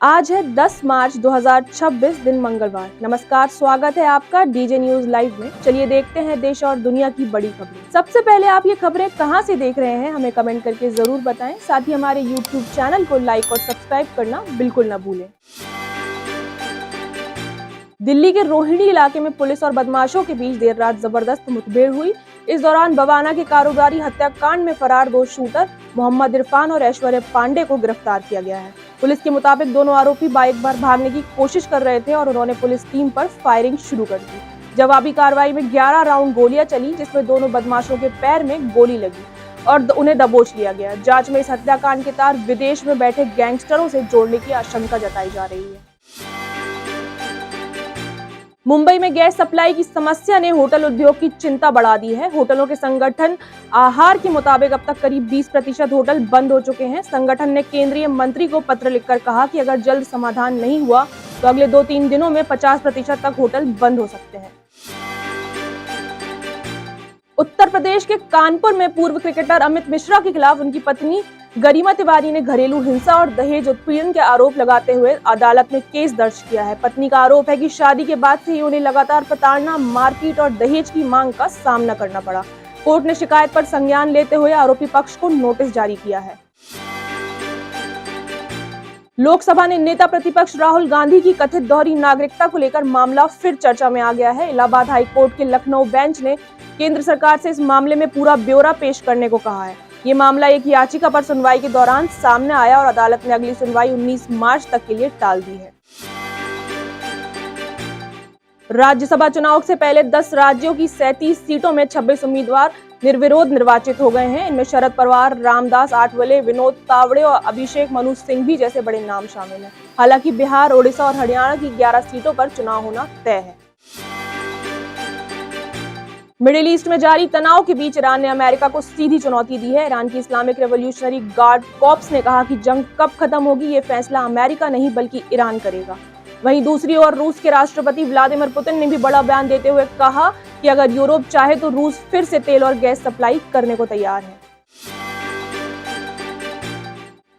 आज है 10 मार्च 2026 दिन मंगलवार। नमस्कार, स्वागत है आपका डीजे न्यूज लाइव में। चलिए देखते हैं देश और दुनिया की बड़ी खबरें। सबसे पहले आप ये खबरें कहां से देख रहे हैं हमें कमेंट करके जरूर बताएं। साथ ही हमारे यूट्यूब चैनल को लाइक और सब्सक्राइब करना बिल्कुल न भूलें। दिल्ली के रोहिणी इलाके में पुलिस और बदमाशों के बीच देर रात जबरदस्त मुठभेड़ हुई। इस दौरान बवाना के कारोबारी हत्याकांड में फरार दो शूटर मोहम्मद इरफान और ऐश्वर्य पांडे को गिरफ्तार किया गया है। पुलिस के मुताबिक दोनों आरोपी बाइक पर भागने की कोशिश कर रहे थे और उन्होंने पुलिस टीम पर फायरिंग शुरू कर दी। जवाबी कार्रवाई में 11 राउंड गोलियां चली, जिसमें दोनों बदमाशों के पैर में गोली लगी और उन्हें दबोच लिया गया। जांच में इस हत्याकांड के तार विदेश में बैठे गैंगस्टरों से जोड़ने की आशंका जताई जा रही है। मुंबई में गैस सप्लाई की समस्या ने होटल उद्योग की चिंता बढ़ा दी है। होटलों के संगठन आहार के मुताबिक अब तक करीब 20% होटल बंद हो चुके हैं। संगठन ने केंद्रीय मंत्री को पत्र लिखकर कहा कि अगर जल्द समाधान नहीं हुआ तो अगले 2-3 दिनों में 50% तक होटल बंद हो सकते हैं। उत्तर प्रदेश के कानपुर में पूर्व क्रिकेटर अमित मिश्रा के खिलाफ उनकी पत्नी गरिमा तिवारी ने घरेलू हिंसा और दहेज उत्पीड़न के आरोप लगाते हुए अदालत में केस दर्ज किया है। पत्नी का आरोप है कि शादी के बाद से ही उन्हें लगातार प्रताड़ना, मारपीट और दहेज की मांग का सामना करना पड़ा। कोर्ट ने शिकायत पर संज्ञान लेते हुए आरोपी पक्ष को नोटिस जारी किया है। लोकसभा ने नेता प्रतिपक्ष राहुल गांधी की कथित दोहरी नागरिकता को लेकर मामला फिर चर्चा में आ गया है। इलाहाबाद हाई कोर्ट के लखनऊ बेंच ने केंद्र सरकार से इस मामले में पूरा ब्यौरा पेश करने को कहा है। ये मामला एक याचिका पर सुनवाई के दौरान सामने आया और अदालत ने अगली सुनवाई 19 मार्च तक के लिए टाल दी है। राज्यसभा चुनाव से पहले 10 राज्यों की 37 सीटों में 26 उम्मीदवार निर्विरोध निर्वाचित हो गए हैं। इनमें शरद पवार, रामदास आठवले, विनोद तावड़े और अभिषेक मनु सिंघवी जैसे बड़े नाम शामिल हैं। हालांकि बिहार, ओडिशा और हरियाणा की 11 सीटों पर चुनाव होना तय है। मिडिल ईस्ट में जारी तनाव के बीच ईरान ने अमेरिका को सीधी चुनौती दी है। ईरान की इस्लामिक रेवोल्यूशनरी गार्ड कॉर्प्स ने कहा कि जंग कब खत्म होगी ये फैसला अमेरिका नहीं बल्कि ईरान करेगा। वहीं दूसरी ओर रूस के राष्ट्रपति व्लादिमीर पुतिन ने भी बड़ा बयान देते हुए कहा कि अगर यूरोप चाहे तो रूस फिर से तेल और गैस सप्लाई करने को तैयार है।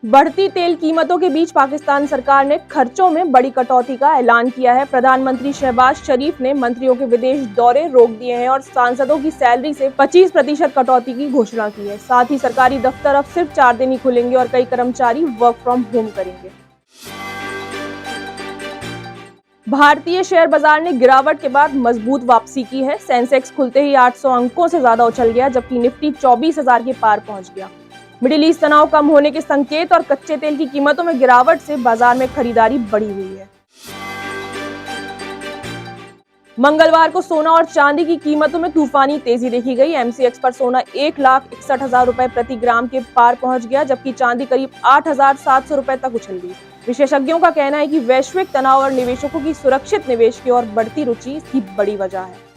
बढ़ती तेल कीमतों के बीच पाकिस्तान सरकार ने खर्चों में बड़ी कटौती का ऐलान किया है। प्रधानमंत्री शहबाज शरीफ ने मंत्रियों के विदेश दौरे रोक दिए हैं और सांसदों की सैलरी से 25% कटौती की घोषणा की है। साथ ही सरकारी दफ्तर अब सिर्फ 4 दिन ही खुलेंगे और कई कर्मचारी वर्क फ्रॉम होम करेंगे। भारतीय शेयर बाजार ने गिरावट के बाद मजबूत वापसी की है। सेंसेक्स खुलते ही 800 अंकों से ज्यादा उछल गया, जबकि निफ्टी 24,000 के पार पहुंच गया। मिडिल ईस्ट तनाव कम होने के संकेत और कच्चे तेल की कीमतों में गिरावट से बाजार में खरीदारी बढ़ी हुई है। मंगलवार को सोना और चांदी की कीमतों में तूफानी तेजी देखी गई। एमसीएक्स पर सोना 1,61,000 रुपए प्रति ग्राम के पार पहुंच गया, जबकि चांदी करीब 8,700 रुपए तक उछल गई। विशेषज्ञों का कहना है कि वैश्विक तनाव और निवेशकों की सुरक्षित निवेश की ओर बढ़ती रुचि इसकी बड़ी वजह है।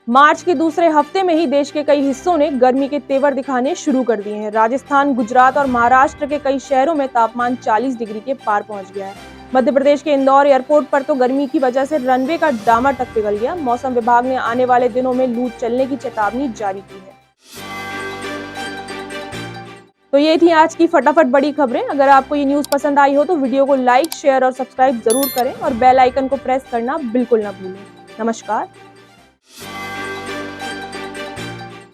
मार्च के दूसरे हफ्ते में ही देश के कई हिस्सों ने गर्मी के तेवर दिखाने शुरू कर दिए हैं। राजस्थान, गुजरात और महाराष्ट्र के कई शहरों में तापमान 40 डिग्री के पार पहुंच गया है। मध्य प्रदेश के इंदौर एयरपोर्ट पर तो गर्मी की वजह से रनवे का डामर तक पिघल गया। मौसम विभाग ने आने वाले दिनों में लू चलने की चेतावनी जारी की है। तो ये थी आज की फटाफट बड़ी खबरें। अगर आपको ये न्यूज पसंद आई हो तो वीडियो को लाइक, शेयर और सब्सक्राइब जरूर करें और बेल आइकन को प्रेस करना बिल्कुल ना भूलें। नमस्कार।